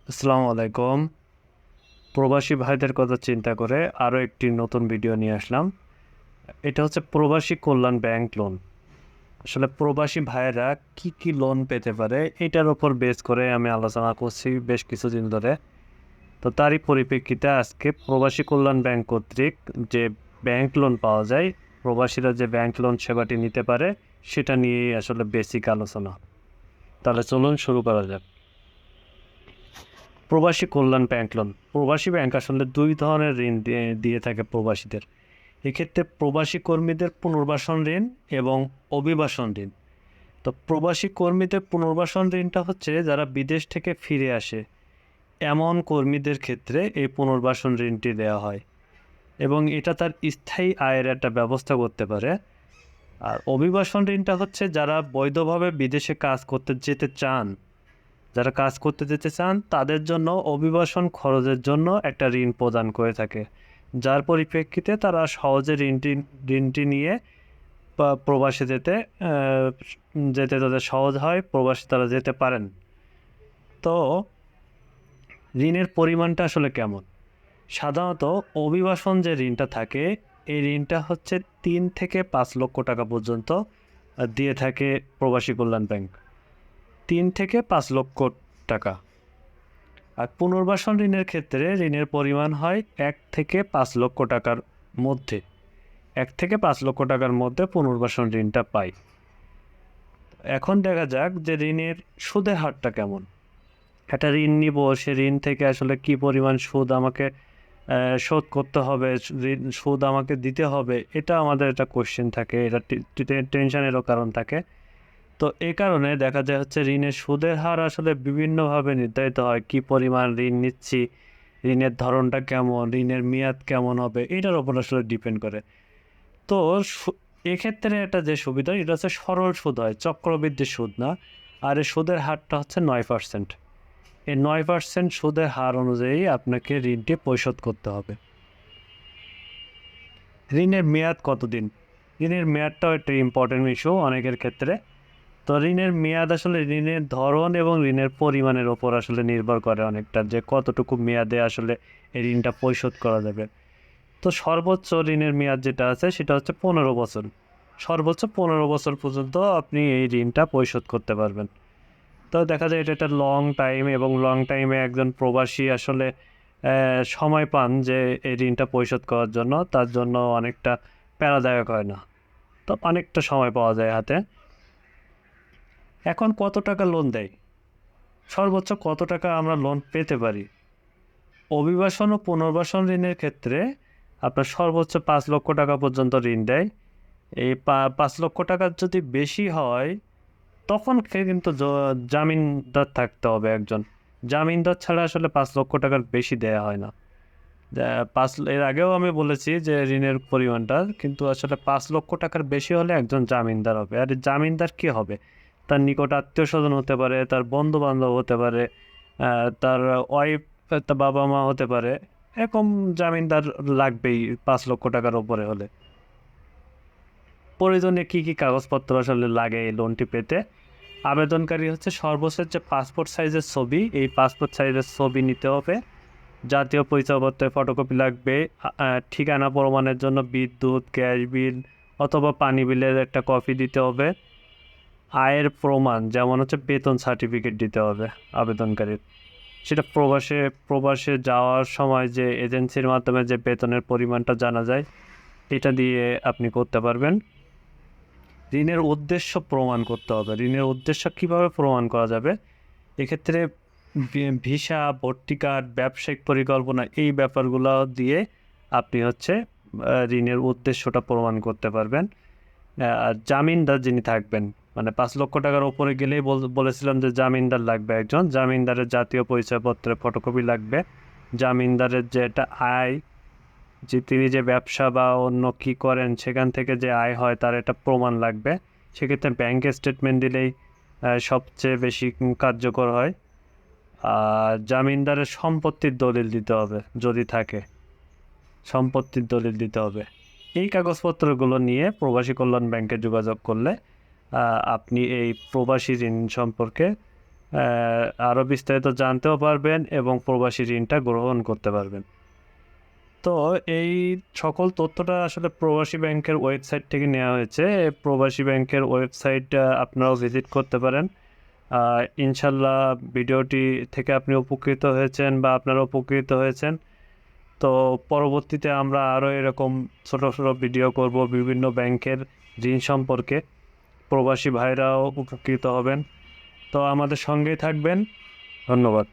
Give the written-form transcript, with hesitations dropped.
আসসালামু আলাইকুম। প্রবাসী ভাইদের কথা চিন্তা করে আরও একটি নতুন ভিডিও নিয়ে আসলাম। এটা হচ্ছে প্রবাসী কল্যাণ ব্যাংক লোন। আসলে প্রবাসী ভাইয়েরা কি কি লোন পেতে পারে এটার উপর বেস করে আমি আলোচনা করছি বেশ কিছুদিন ধরে। তো তারই পরিপ্রেক্ষিতে আজকে প্রবাসী কল্যাণ ব্যাংক কর্তৃক যে ব্যাংক লোন পাওয়া যায়, প্রবাসীরা যে ব্যাংক লোন সেবাটি নিতে পারে সেটা নিয়েই আসলে বেসিক আলোচনা। তাহলে চলুন শুরু করা যাক। প্রবাসী কল্যাণ ব্যাংক লোন। প্রবাসী ব্যাংক আসলে দুই ধরনের ঋণ দিয়ে থাকে প্রবাসীদের। এক্ষেত্রে প্রবাসী কর্মীদের পুনর্বাসন ঋণ এবং অভিবাসন ঋণ। তো প্রবাসী কর্মীদের পুনর্বাসন ঋণটা হচ্ছে যারা বিদেশ থেকে ফিরে আসে এমন কর্মীদের ক্ষেত্রে এই পুনর্বাসন ঋণটি দেওয়া হয় এবং এটা তার স্থায়ী আয়ের একটা ব্যবস্থা করতে পারে। আর অভিবাসন ঋণটা হচ্ছে যারা বৈধভাবে বিদেশে কাজ করতে যেতে চান, যারা কাজ করতে যেতে চান তাদের জন্য অভিবাসন খরচের জন্য একটা ঋণ প্রদান করে থাকে, যার পরিপ্রেক্ষিতে তারা সহজে ঋণটি নিয়ে প্রবাসে যেতে তাদের সহজ হয়, প্রবাসে তারা যেতে পারেন। তো ঋণের পরিমাণটা আসলে কেমন? সাধারণত অভিবাসন যে ঋণটা থাকে এই ঋণটা হচ্ছে 3 থেকে 5 লক্ষ টাকা পর্যন্ত দিয়ে থাকে প্রবাসী কল্যাণ ব্যাংক। 3 থেকে 5 লক্ষ টাকা। আর পুনর্বাসন ঋণের ক্ষেত্রে ঋণের পরিমাণ হয় 1 থেকে 5 লক্ষ টাকার মধ্যে। 1 থেকে 5 লক্ষ টাকার মধ্যে পুনর্বাসন ঋণটা পাই। এখন দেখা যাক যে ঋণের সুদের হারটা কেমন। একটা ঋণ নিব, সে ঋণ থেকে আসলে কি পরিমাণ সুদ আমাকে শোধ করতে হবে, সুদ আমাকে দিতে হবে, এটা আমাদের একটা কোশ্চেন থাকে, এটা টেনশনেরও কারণ থাকে। তো এই কারণে দেখা যায় হচ্ছে ঋণের সুদের হার আসলে বিভিন্নভাবে নির্ধারিত হয়। কি পরিমাণ ঋণ নিচ্ছি, ঋণের ধরনটা কেমন, ঋণের মেয়াদ কেমন হবে, এটার উপর আসলে ডিপেন্ড করে। তো এক্ষেত্রে একটা যে সুবিধা এটা হচ্ছে সরল সুদ হয়, চক্রবৃদ্ধি সুদ না। আর এই সুদের হারটা হচ্ছে 9%। এই 9% সুদের হার অনুযায়ী আপনাকে ঋণটি পরিশোধ করতে হবে। ঋণের মেয়াদ কতদিন? ঋণের মেয়াদটাও একটা ইম্পর্টেন্ট ইস্যু অনেকের ক্ষেত্রে। তো ঋণের মেয়াদ আসলে ঋণের ধরন এবং ঋণের পরিমাণের ওপর আসলে নির্ভর করে অনেকটা, যে কতটুকু মেয়াদে আসলে এই ঋণটা পরিশোধ করা যাবে। তো সর্বোচ্চ ঋণের মেয়াদ যেটা আছে সেটা হচ্ছে 15 বছর। সর্বোচ্চ 15 বছর পর্যন্ত আপনি এই ঋণটা পরিশোধ করতে পারবেন। তো দেখা যায় এটা একটা লং টাইম এবং লং টাইমে একজন প্রবাসী আসলে সময় পান যে এই ঋণটা পরিশোধ করার জন্য, তার জন্য অনেকটা প্যারাদায়ক হয় না। তো অনেকটা সময় পাওয়া যায় হাতে। এখন কত টাকা লোন দেয়? সর্বোচ্চ কত টাকা আমরা লোন পেতে পারি? অভিবাসন ও পুনর্বাসন ঋণের ক্ষেত্রে আপনার সর্বোচ্চ 5 লক্ষ টাকা পর্যন্ত ঋণ দেয়। এই 5 লক্ষ টাকার যদি বেশি হয় তখন কিন্তু জামিনদার থাকতে হবে একজন। জামিনদার ছাড়া আসলে 5 লক্ষ টাকার বেশি দেয়া হয় না। এর আগেও আমি বলেছি যে ঋণের পরিমাণটা, কিন্তু আসলে 5 লক্ষ টাকার বেশি হলে একজন জামিনদার হবে। আর জামিনদার কি হবে? তার নিকট আত্মীয় স্বজন হতে পারে, তার বন্ধু বান্ধব হতে পারে, তার ওয়াইফ, তার বাবা মা হতে পারে। এরকম জামিনদার লাগবেই 5 লক্ষ টাকার ওপরে হলে। প্রয়োজনে কি কি কাগজপত্র আসলে লাগে এই লোনটি পেতে? আবেদনকারী হচ্ছে সর্বশেষ যে পাসপোর্ট সাইজের ছবি, এই পাসপোর্ট সাইজের ছবি নিতে হবে। জাতীয় পরিচয়পত্রের ফটোকপি লাগবে। ঠিকানা প্রমাণের জন্য বিদ্যুৎ, গ্যাস বিল অথবা পানি বিলের একটা কপি দিতে হবে। আয়ের প্রমাণ যেমন হচ্ছে বেতন সার্টিফিকেট দিতে হবে আবেদনকারীর। সেটা প্রবাসে প্রবাসে যাওয়ার সময় যে এজেন্সির মাধ্যমে যে বেতনের পরিমাণটা জানা যায়, এটা দিয়ে আপনি করতে পারবেন। ঋণের উদ্দেশ্য প্রমাণ করতে হবে। ঋণের উদ্দেশ্য কীভাবে প্রমাণ করা যাবে? এক্ষেত্রে ভিসা, ভর্তি কার্ড, ব্যবসায়িক পরিকল্পনা, এই ব্যাপারগুলো দিয়ে আপনি হচ্ছে ঋণের উদ্দেশ্যটা প্রমাণ করতে পারবেন। আর জামিনদার যিনি থাকবেন, মানে 5 লক্ষ টাকার ওপরে গেলেই বলেছিলাম যে জামিনদার লাগবে একজন। জামিনদারের জাতীয় পরিচয়পত্রের ফটোকপি লাগবে। জামিনদারের যে একটা আয়, যে তিনি যে ব্যবসা বা অন্য কি করেন সেখান থেকে যে আয় হয় তার একটা প্রমাণ লাগবে। সেক্ষেত্রে ব্যাংক স্টেটমেন্ট দিলেই সবচেয়ে বেশি কার্যকর হয়। আর জামিনদারের সম্পত্তির দলিল দিতে হবে যদি থাকে, সম্পত্তির দলিল দিতে হবে। এই কাগজপত্রগুলো নিয়ে প্রবাসী কল্যাণ ব্যাংকে যোগাযোগ করলে আপনি এই প্রবাসী ঋণ সম্পর্কে আরও বিস্তারিত জানতেও পারবেন এবং প্রবাসী ঋণটা গ্রহণ করতে পারবেন। তো এই সকল তথ্যটা আসলে প্রবাসী ব্যাংকের ওয়েবসাইট থেকে নেওয়া হয়েছে। প্রবাসী ব্যাংকের ওয়েবসাইট আপনারাও ভিজিট করতে পারেন। ইনশাল্লাহ ভিডিওটি থেকে আপনি উপকৃত হয়েছেন বা আপনারা উপকৃত হয়েছেন। তো পরবর্তীতে আমরা আরও এরকম ছোট ছোট ভিডিও করব বিভিন্ন ব্যাংকের ঋণ সম্পর্কে। প্রবাসী ভাইরাও উপকৃত হবেন। তো আমাদের সঙ্গেই থাকবেন। ধন্যবাদ।